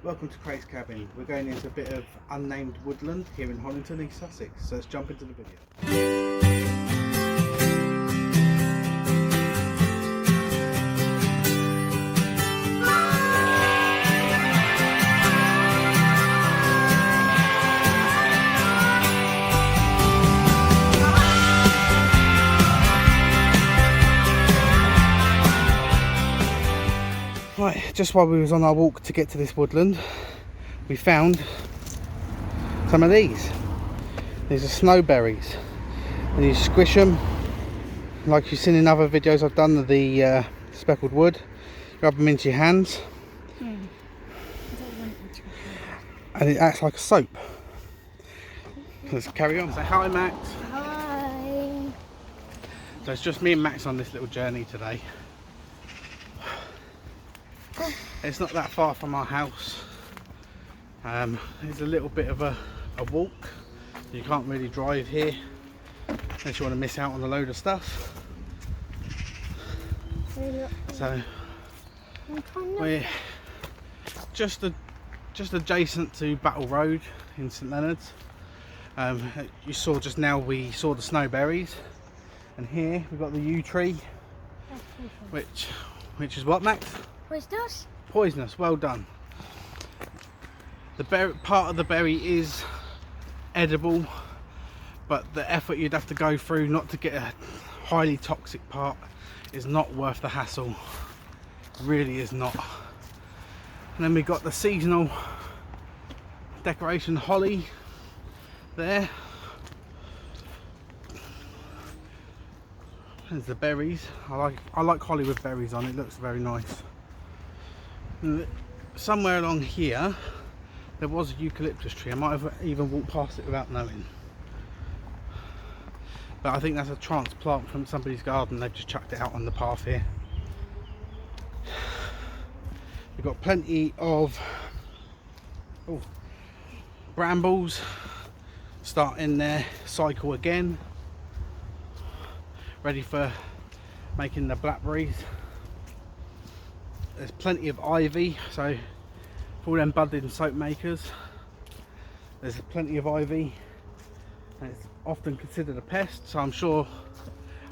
Welcome to Craig's Cabin. We're going into a bit of unnamed woodland here in Oldlington, East Sussex. So let's jump into the video. Right, just while we was on our walk to get to this woodland, we found some of these. These are snowberries, and you squish them like you've seen in other videos I've done of the speckled wood. Rub them into your hands, and it acts like a soap. Let's carry on. Say hi, Max. Hi. So it's just me and Max on this little journey today. It's not that far from our house. It's a little bit of a walk. You can't really drive here unless you want to miss out on a load of stuff. So we're just adjacent to Battle Road in St Leonard's. You saw just now, we saw the snowberries, and here we've got the yew tree, which is what, Max? Poisonous? Poisonous. Well done. The part of the berry is edible, but the effort you'd have to go through not to get a highly toxic part is not worth the hassle. Really is not. And then we've got the seasonal decoration holly there. There's the berries. I like holly with berries on. It looks very nice. And somewhere along here there was a eucalyptus tree. I might have even walked past it without knowing, but I think that's a transplant from somebody's garden. They've just chucked it out on the path here. We've got plenty of brambles starting their cycle again, ready for making the blackberries. There's plenty of ivy, so for all them budding soap makers, there's plenty of ivy, and it's often considered a pest, so I'm sure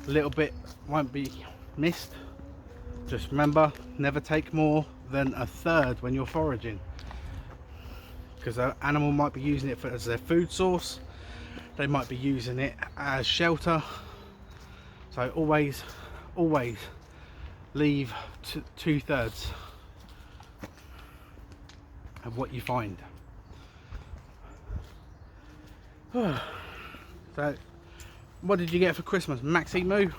a little bit won't be missed. Just remember, never take more than a third when you're foraging, because an animal might be using it as their food source. They might be using it as shelter, so always leave 2/3 of what you find. So what did you get for Christmas, Maxie Moo?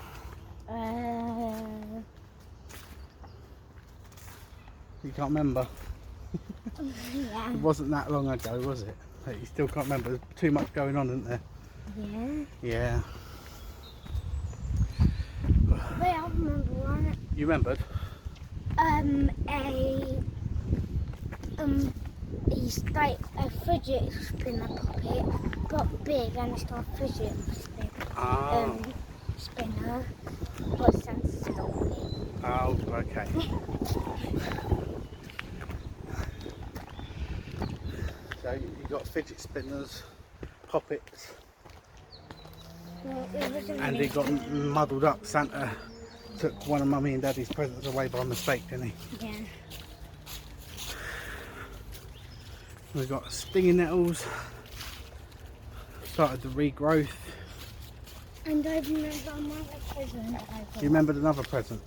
You can't remember? Yeah. It wasn't that long ago, was it? But you still can't remember. There's too much going on, isn't there? Yeah. Yeah. Wait, I remember one. You remembered? He's like a fidget spinner puppet, got big and it's got a fidget spinner, but it sounds silly. Oh, okay. So you got fidget spinners, puppets, and it got muddled up. Santa took one of Mummy and Daddy's presents away by mistake, didn't he? Yeah. We've got stinging nettles, started the regrowth. And I remember another present I got. You remembered another present?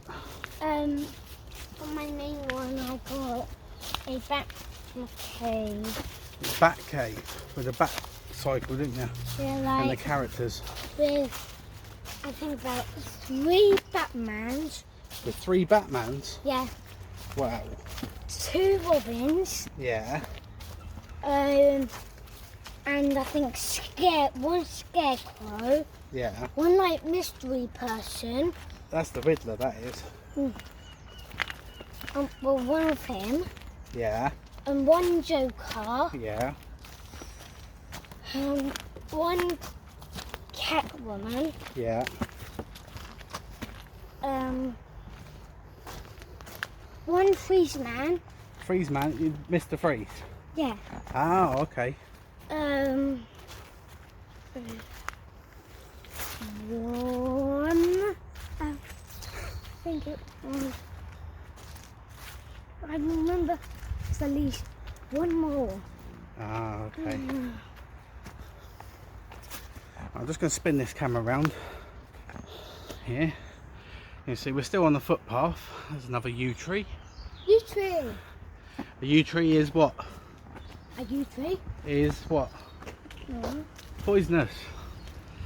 For my main one I got a bat cave. Bat cave with a bat cycle, didn't you? Yeah, And the like characters. with I think about 3 Batmans. With 3 Batmans? Yeah. Wow. 2 Robins. Yeah. And I think one Scarecrow. Yeah. One like mystery person. That's the Riddler, that is. Well, one of him. Yeah. And one Joker. Yeah. One Catwoman. Yeah. One Freeze Man. Freeze man, you missed the freeze? Yeah. Oh, okay. One. I think it was. I remember it's at least one more. Ah, okay. I'm just going to spin this camera around here. You see, we're still on the footpath. There's another yew tree. Yew tree. A yew tree is what? A yew tree? Is what? No. Poisonous.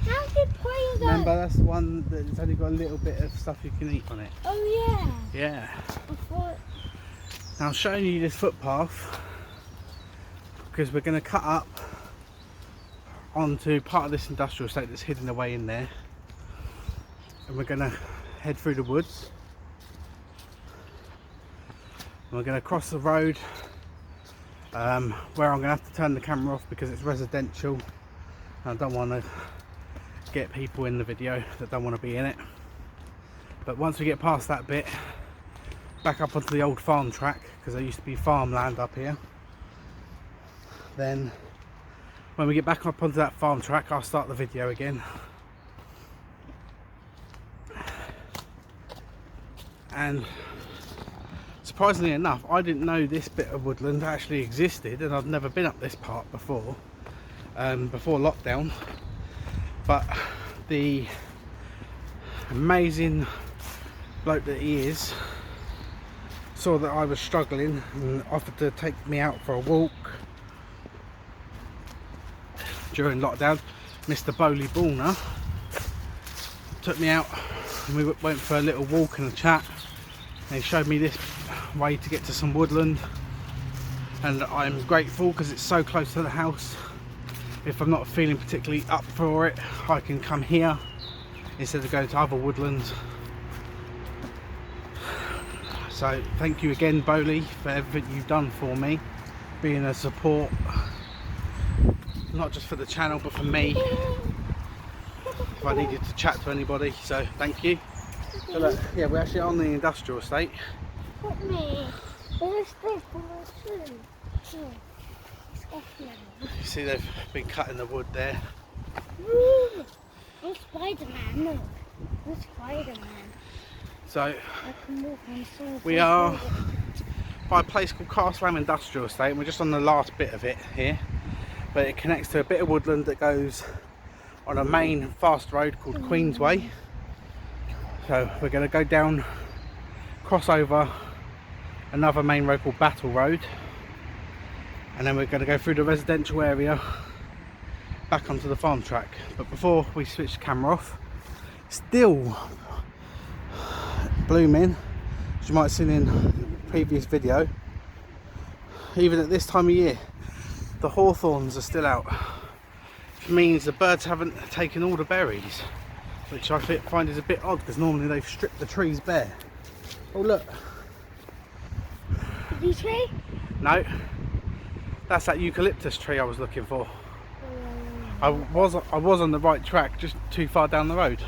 How did poison? Remember, that's the one that's only got a little bit of stuff you can eat on it. Oh yeah. Yeah. I thought. Now I'm showing you this footpath because we're going to cut up onto part of this industrial estate that's hidden away in there, and we're going to head through the woods. And we're going to cross the road where I'm going to have to turn the camera off because it's residential. I don't want to get people in the video that don't want to be in it. But once we get past that bit, back up onto the old farm track, because there used to be farmland up here, then when we get back up onto that farm track, I'll start the video again. And surprisingly enough, I didn't know this bit of woodland actually existed, and I've never been up this part before, before lockdown. But the amazing bloke that he is saw that I was struggling and offered to take me out for a walk during lockdown. Mr. Bowley Bullner took me out and we went for a little walk and a chat, and he showed me this way to get to some woodland, and I'm grateful because it's so close to the house. If I'm not feeling particularly up for it, I can come here instead of going to other woodlands. So thank you again, Bowley, for everything you've done for me, being a support, not just for the channel but for me if I needed to chat to anybody. So thank you. So look, yeah, we're actually on the industrial estate. Look me. Where's this for my tree? It's off now. You see they've been cutting the wood there. Ooh, I'm Spider-Man, look. I'm Spider-Man. So I can walk on so we are by a place called Castlam Industrial Estate, and we're just on the last bit of it here. But it connects to a bit of woodland that goes on a main fast road called Queensway. So we're going to go down, cross over another main road called Battle Road, and then we're going to go through the residential area back onto the farm track. But before we switch the camera off, still blooming, as you might have seen in the previous video. Even at this time of year, the hawthorns are still out, which means the birds haven't taken all the berries, which I find is a bit odd because normally they've stripped the trees bare. Oh look. Yew tree? No, that's that eucalyptus tree I was looking for. I was on the right track, just too far down the road.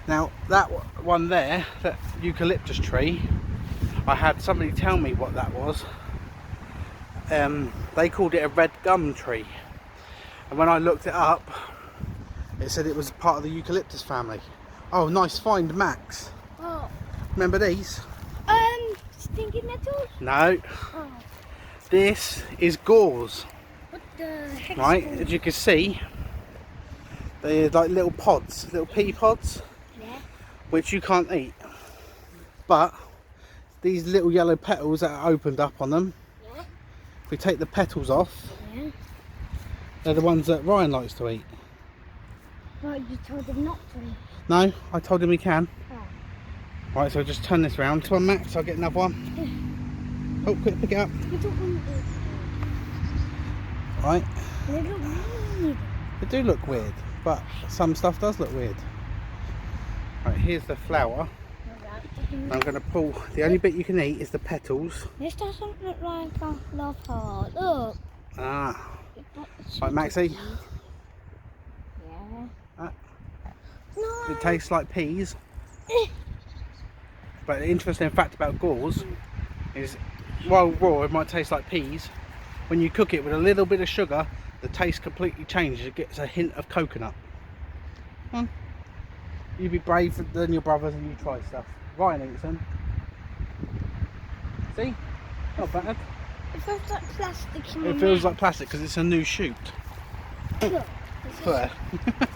Now that one there, that eucalyptus tree, I had somebody tell me what that was. They called it a red gum tree, and when I looked it up, it said it was part of the eucalyptus family. Oh, nice find, Max. Oh. Remember these? Stinking nettles? No. Oh. This is gauze. What the heck? Right, as you can see, they're like little pods, little pea pods, Yeah. which you can't eat. But these little yellow petals that are opened up on them, Yeah. if we take the petals off, Yeah. they're the ones that Ryan likes to eat. Well, you told him not to. No, I told him he can. Oh. Right, so just turn this round. Come on, Max, I'll get another one. Oh, quick, pick it up. You don't want to. Right, They look weird. they do look weird, but some stuff does look weird. Right, here's the flower. I'm going to pull, the only bit you can eat is the petals. This doesn't look like a love heart. Look. Ah, It's right, Maxie. Yeah. No. It tastes like peas. But the interesting fact about gauze is while raw it might taste like peas. When you cook it with a little bit of sugar, the taste completely changes. It gets a hint of coconut. You be brave than your brothers and you try stuff. Ryan eats them. See? Not bad. It feels like plastic in my It feels mouth. like plastic because it's a new shoot. Look, There.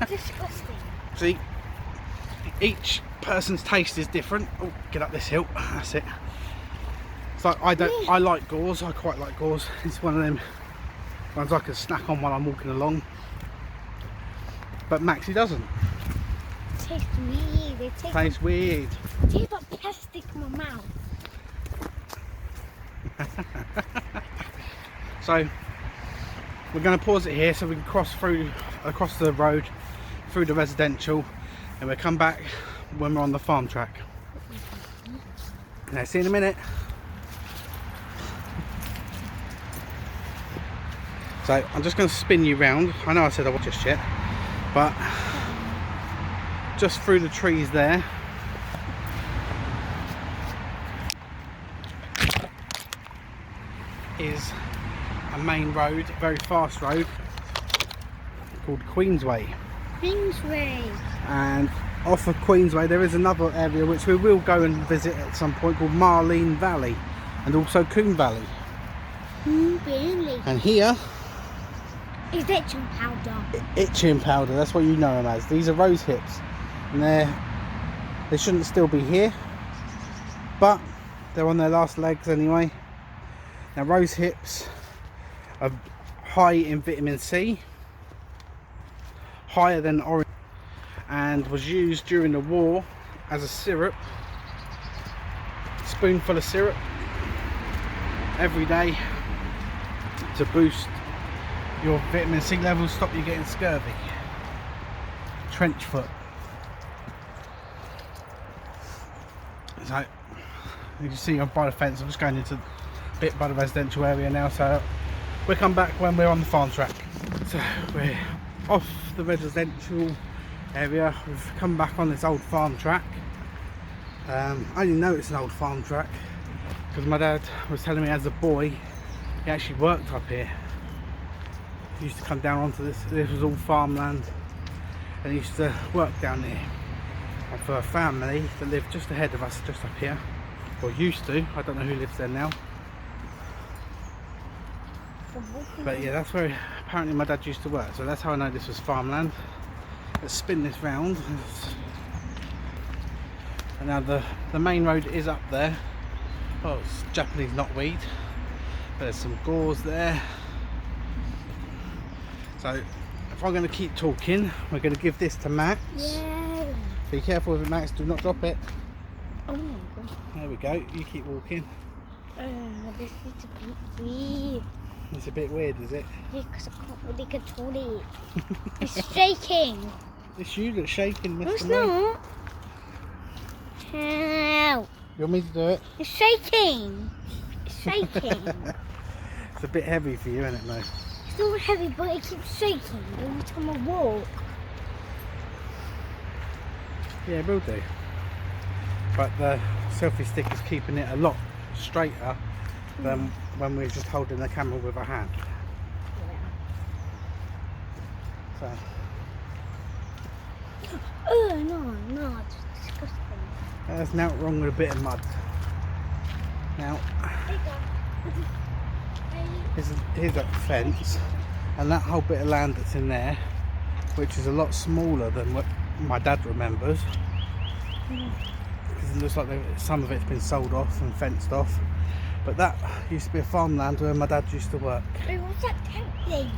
it's disgusting. See? Each person's taste is different. Oh, get up this hill. That's it. It's like I like gauze. I quite like gauze. It's one of them ones I can snack on while I'm walking along. But Maxie doesn't. It tastes weird. It Tastes weird. tastes like plastic in my mouth. So we're going to pause it here so we can cross the road through the residential, and we'll come back when we're on the farm track. See you in a minute. So I'm just going to spin you round. I know I said I wasn't just yet, but just through the trees there. Is a main road, a very fast road called Queensway. Queensway. And off of Queensway there is another area which we will go and visit at some point called Marlene Valley and also Coombe Valley. Really? And here Is itching powder? itching powder, that's what you know them as. These are rose hips and they shouldn't still be here, but they're on their last legs anyway. Now rose hips are high in vitamin C, higher than orange, and was used during the war as a syrup, spoonful of syrup every day to boost your vitamin C levels, stop you getting scurvy. Trench foot. So you can see I'm by the fence. I'm just going into a bit by the residential area now, so we'll come back when we're on the farm track. So we're off the residential area. We've come back on this old farm track. I didn't know it's an old farm track because my dad was telling me as a boy he actually worked up here. He used to come down onto this. This was all farmland, and he used to work down there. And for a family that lived just ahead of us, just up here, or used to. I don't know who lives there now. But yeah, that's where apparently my dad used to work. So that's how I know this was farmland. Let's spin this round. And now the main road is up there. Oh, it's Japanese knotweed. But there's some gauze there. So if I'm going to keep talking, we're going to give this to Max. Yeah. Be careful with it, Max. Do not drop it. Oh my god. There we go. You keep walking. This is a bit weird. It's a bit weird, is it? Because I can't really control it. It's shaking. It's you that's shaking, Mr. No, it's Ray. not. Help. You want me to do it? It's shaking. It's shaking. It's a bit heavy for you, isn't it, Mo? It's not heavy, but it keeps shaking every time I walk. Yeah, it will do. But the selfie stick is keeping it a lot straighter than when we're just holding the camera with our hand. So. Oh no, it's disgusting. There's nothing wrong with a bit of mud. Now, here's a fence, and that whole bit of land that's in there, which is a lot smaller than what my dad remembers, because it looks like some of it's been sold off and fenced off. But that used to be a farmland where my dad used to work. Wait, what's that tank thing?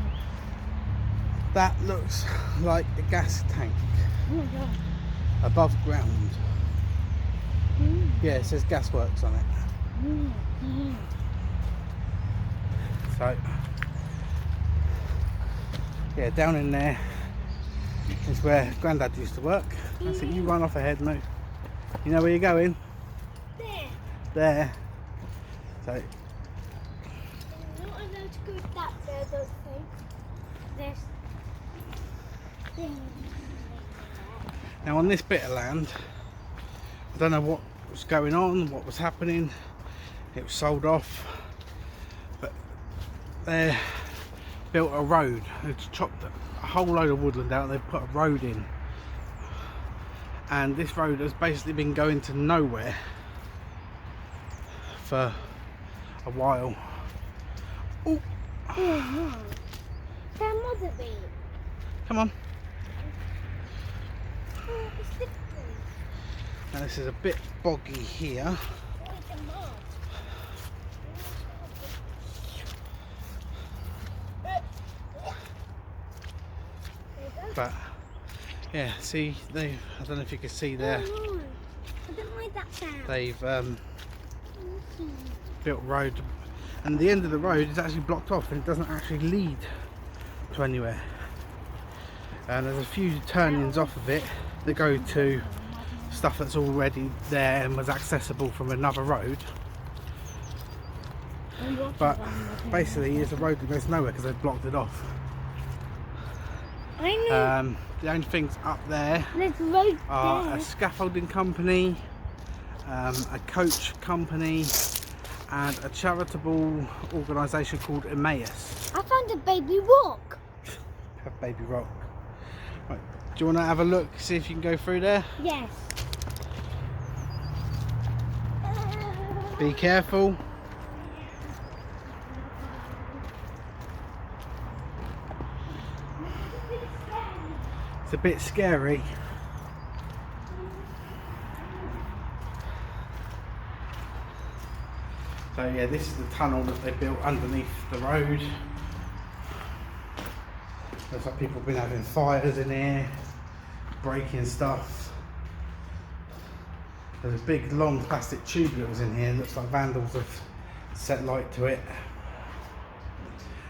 That looks like a gas tank Oh my god. above ground. Mm. Yeah, it says gasworks on it. Mm. So, yeah, down in there is where Grandad used to work. That's it, you run off ahead, mate. You know where you're going? There. There. So, You're not allowed to go that there, don't think. There's. now on this bit of land, I don't know what was going on, what was happening. it was sold off, but they built a road. They chopped a whole load of woodland out, they've put a road in, and this road has basically been going to nowhere for a while. Ooh. Oh, that mother bee. Come on. Oh, it's slippery. Now this is a bit boggy here. Oh, it's a mud. But yeah, see, I don't know if you can see there, Oh, no. I don't like that sound. they've built a road, and the end of the road is actually blocked off and it doesn't actually lead to anywhere. And there's a few turnings off of it that go to stuff that's already there and was accessible from another road. But basically it's a road that goes nowhere because they've blocked it off. I know. The only things up there There's a road are there. a scaffolding company, a coach company, and a charitable organisation called Emmaus. I found a baby rock. Have baby rock. Right, do you want to have a look, see if you can go through there? Yes. Be careful. It's a bit scary. So yeah, this is the tunnel that they built underneath the road. Looks like people have been having fires in here, breaking stuff. There's a big long plastic tube that was in here. Looks like vandals have set light to it.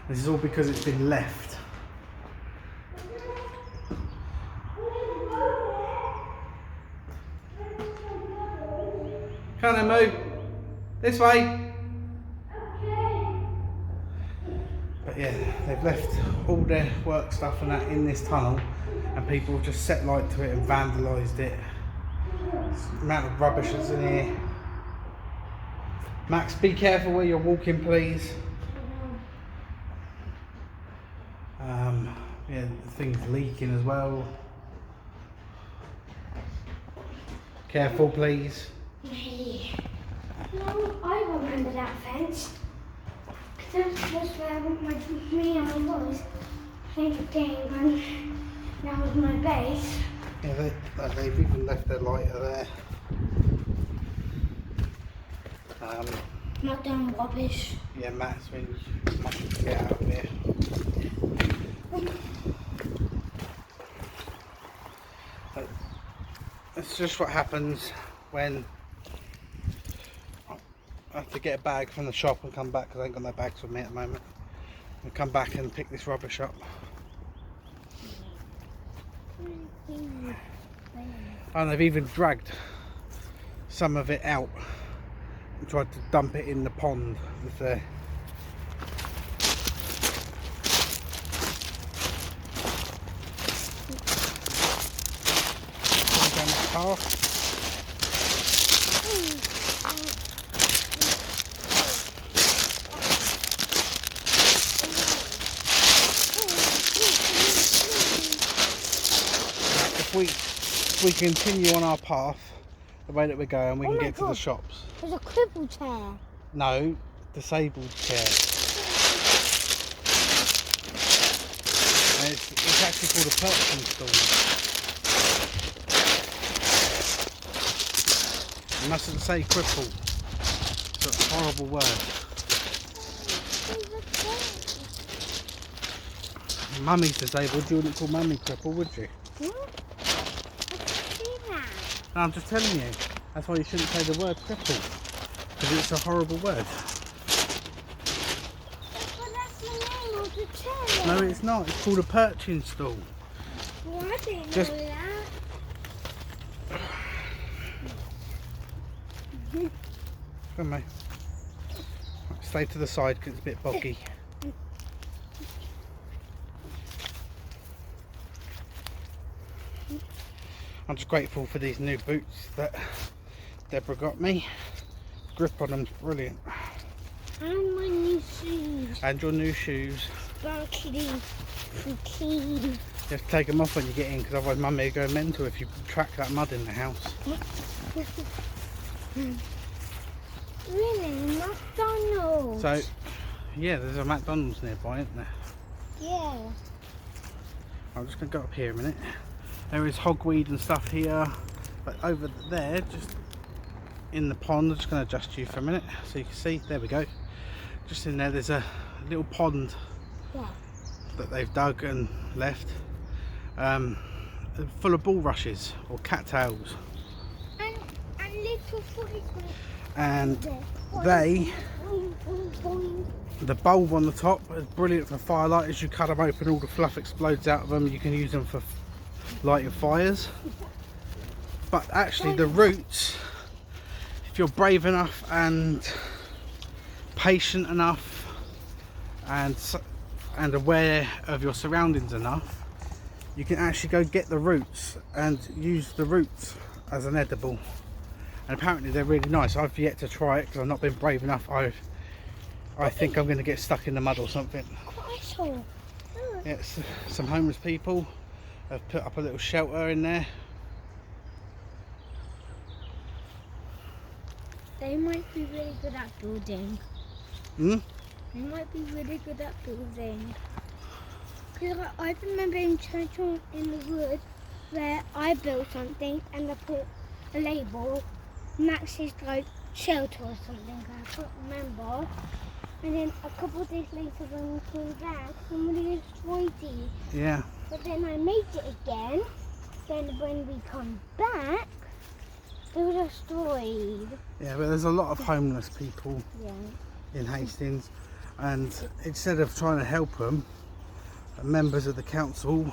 This is all because it's been left. Come on, move this way. But yeah, they've left all their work stuff and that in this tunnel, and people have just set light to it and vandalised it. The amount of rubbish that's in here. Max, be careful where you're walking, please. Yeah, the thing's leaking as well. Careful, please. No, I remember that fence. Because that's where me and my boys played the game, and that was my base. Yeah, they've even left their lighter there. Not done rubbish. Yeah, Matt's been much to get out of here. That's just what happens when I have to get a bag from the shop and come back, because I ain't got no bags with me at the moment, and come back and pick this rubbish up. And they've even dragged some of it out and tried to dump it in the pond that's there. Down the path. If we continue on our path the way that we're going, we Oh can my get to the God. shops. There's a cripple chair. No, disabled chair. And it's actually called a perching stool. You mustn't say cripple. It's a horrible word. Mummy's disabled, you wouldn't call Mummy cripple, would you? What? I've seen that. No, I'm just telling you. That's why you shouldn't say the word cripple. Because it's a horrible word. But that's the name of the chair. No, it's not. It's called a perching stool. Well, I didn't Just- know that. Come on, mate. Stay to the side because it's a bit boggy. I'm just grateful for these new boots that Deborah got me. Grip on them's brilliant. And my new shoes. And your new shoes. Sparkly. Clean. You have to take them off when you get in, because otherwise Mummy will go mental if you track that mud in the house. Really? McDonald's? So, yeah, there's a McDonald's nearby, isn't there? Yeah. I'm just going to go up here a minute. There is hogweed and stuff here, but over there, just in the pond, I'm just going to adjust you for a minute so you can see. There we go. Just in there's a little pond that they've dug and left, full of bulrushes or cattails. And little footies. And the bulb on the top is brilliant for firelight. As you cut them open, all the fluff explodes out of them. You can use them for lighting fires. But actually the roots, if you're brave enough and patient enough and aware of your surroundings enough, you can actually go get the roots and use the roots as an edible. And apparently they're really nice. I've yet to try it because I've not been brave enough. I think I'm going to get stuck in the mud or something. Yes, some homeless people have put up a little shelter in there. They might be really good at building. Hmm? They might be really good at building. Because I remember in church in the woods where I built something and I put a label, Max's like shelter or something, I can't remember. And then a couple of days later when we came back, somebody destroyed it. Yeah. But then I made it again. Then when we come back, it was destroyed. Yeah, but there's a lot of homeless people Yeah. in Hastings, and instead of trying to help them, members of the council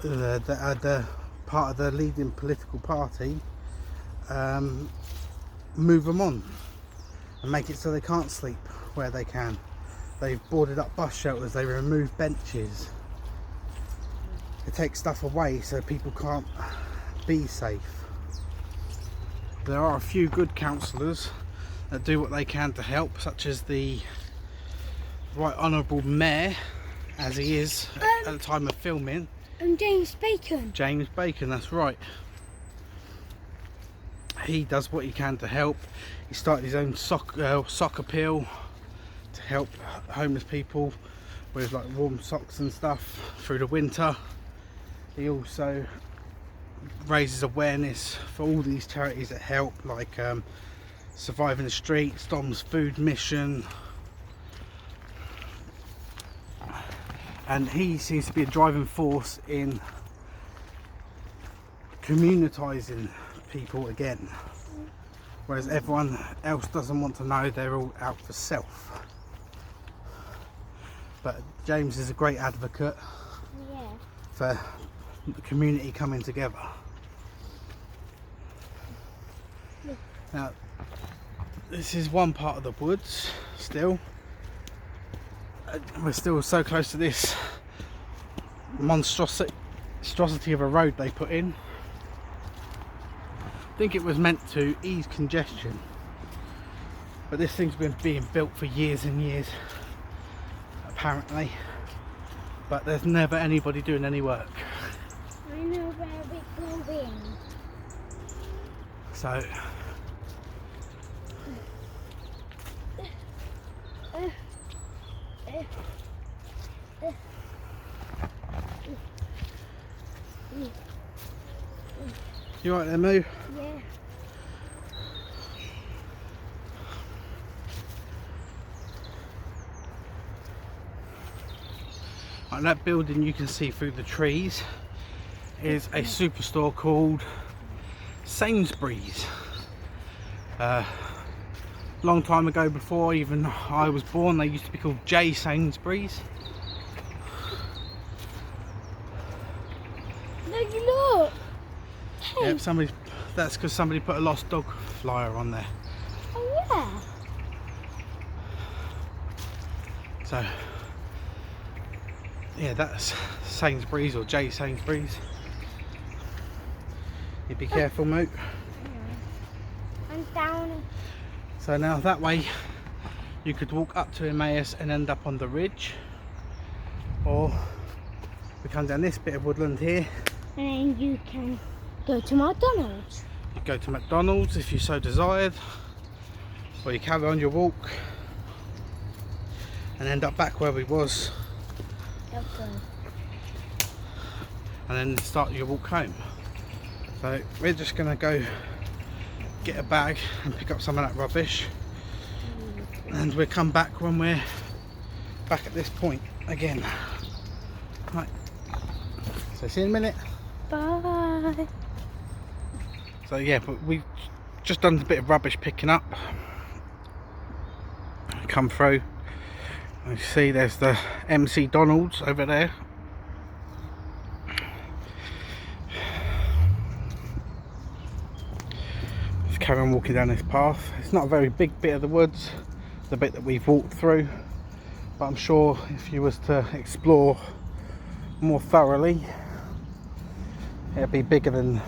that are the part of the leading political party move them on and make it so they can't sleep where they can. They've boarded up bus shelters, they remove benches, they take stuff away so people can't be safe. There are a few good councillors that do what they can to help, such as the Right Honourable Mayor, as he is at the time of filming. James Bacon. James Bacon, that's right. He does what he can to help. He started his own sock appeal to help homeless people with like warm socks and stuff through the winter. He also raises awareness for all these charities that help, like Surviving the Streets, Dom's Food Mission, and he seems to be a driving force in communitising people again, whereas everyone else doesn't want to know, they're all out for self. But James is a great advocate for the community coming together. Now this is one part of the woods still. We're still so close to this monstrosity of a road they put in. I think it was meant to ease congestion, but this thing's been being built for years and years apparently, but there's never anybody doing any work. I know where we're going. So you right there, Moo? Yeah. Like that building you can see through the trees is a superstore called Sainsbury's. Long time ago, before even I was born, they used to be called J Sainsbury's. Look! Hey. Yep, that's because somebody put a lost dog flyer on there. Oh yeah. So yeah, that's Sainsbury's or J Sainsbury's. You be careful, Moot. And down. So now that way you could walk up to Emmaus and end up on the ridge, or we come down this bit of woodland here and then you can go to McDonald's. You go to McDonald's if you so desired, or you carry on your walk and end up back where we was, Okay. and then start your walk home. So we're just gonna go get a bag and pick up some of that rubbish, and we'll come back when we're back at this point again. Right, so see you in a minute. Bye. So yeah, but we've just done a bit of rubbish picking up. Come through, you see there's the McDonalds over there. Just carry on walking down this path. It's not a very big bit of the woods, the bit that we've walked through, but I'm sure if you was to explore more thoroughly, it'd be bigger than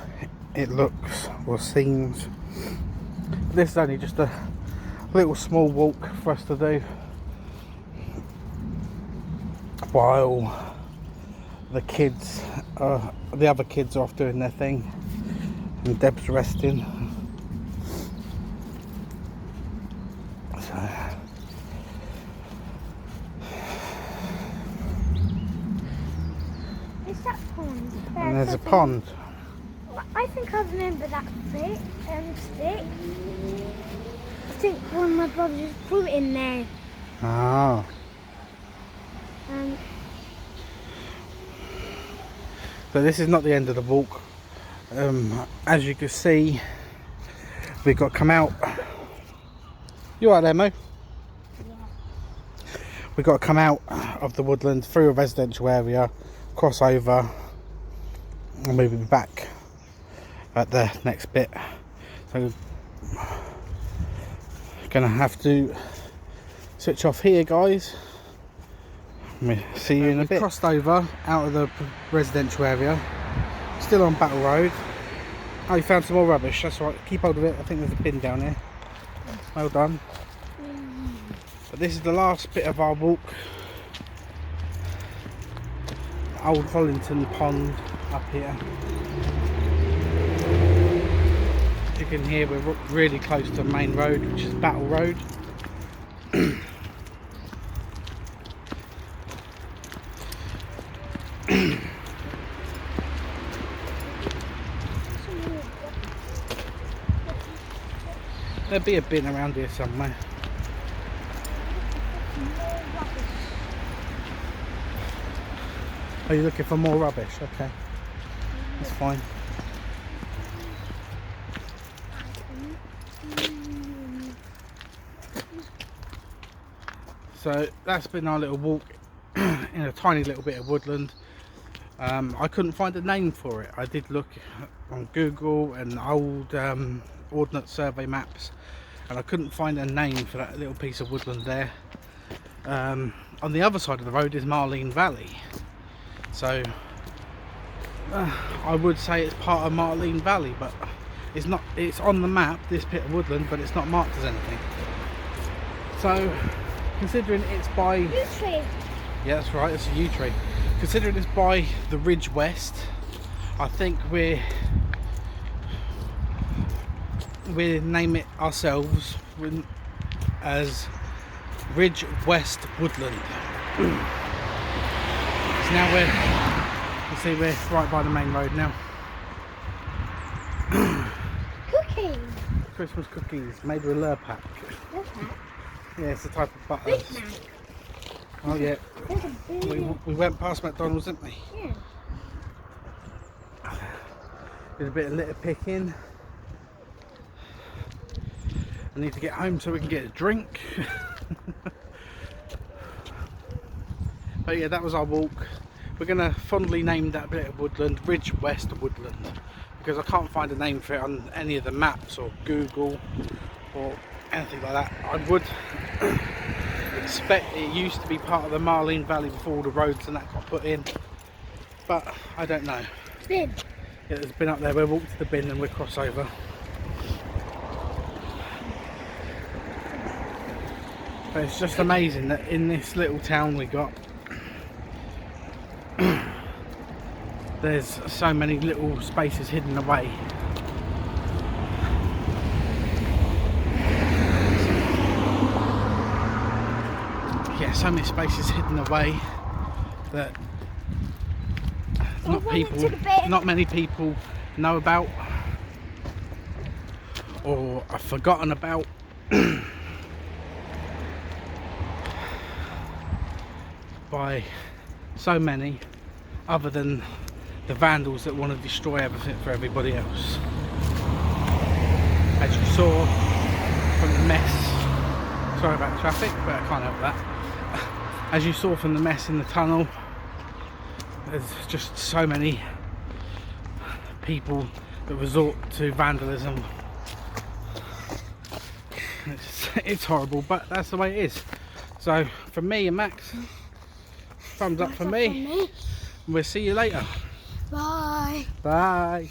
it looks or seems. This is only just a little small walk for us to do while the kids, the other kids are off doing their thing and Deb's resting. So Is that pond? and there's a pond. I think I remember that stick. I think one of my brothers put it in there. Ah. So this is not the end of the walk. As you can see, we've got to come out. You alright there, Mo? Yeah. We've got to come out of the woodland through a residential area, cross over, and we'll be back at the next bit. So gonna have to switch off here, guys. We'll see you in a bit. Crossed over out of the residential area, still on Battle Road. Oh, you found some more rubbish, that's right, keep hold of it. I think there's a bin down here. Well done. But this is the last bit of our walk. Oldlington Pond up here. As you can hear, we're really close to the main road, which is Battle Road. There'll be a bin around here somewhere. Are you looking for more rubbish? Okay, that's fine. So that's been our little walk in a tiny little bit of woodland. I couldn't find a name for it. I did look on Google and old Ordnance Survey maps, and I couldn't find a name for that little piece of woodland there. On the other side of the road is Marlene Valley, so I would say it's part of Marlene Valley, but it's not. It's on the map, this bit of woodland, but it's not marked as anything. So considering it's by Yew tree. yeah, that's right, it's a yew tree. Considering it's by the Ridgewest, I think we name it ourselves as Ridgewest Woodland. So now you see we're right by the main road now. Cookies. Christmas cookies made with Lurpak. What's that? Yeah, it's a type of butter. Big Mac. Oh yeah, There's a big. we went past McDonald's, didn't we? Yeah. Did a bit of litter picking. I need to get home so we can get a drink. But yeah, that was our walk. We're going to fondly name that bit of woodland Ridgewest Woodland, because I can't find a name for it on any of the maps or Google or anything like that. I would expect it used to be part of the Marlene Valley before all the roads and that got put in, but I don't know. Bin. Yeah, there's a bin up there. We'll walk to the bin and we'll cross over. But it's just amazing that in this little town we got, there's so many little spaces hidden away. Yeah, so many spaces hidden away that not many people know about or are forgotten about. By so many, other than the vandals that want to destroy everything for everybody else. As you saw from the mess, sorry about the traffic, but I can't help that. As you saw from the mess in the tunnel, there's just so many people that resort to vandalism. It's horrible, but that's the way it is. So from me and Max, thumbs up for me. We'll see you later. Bye. Bye.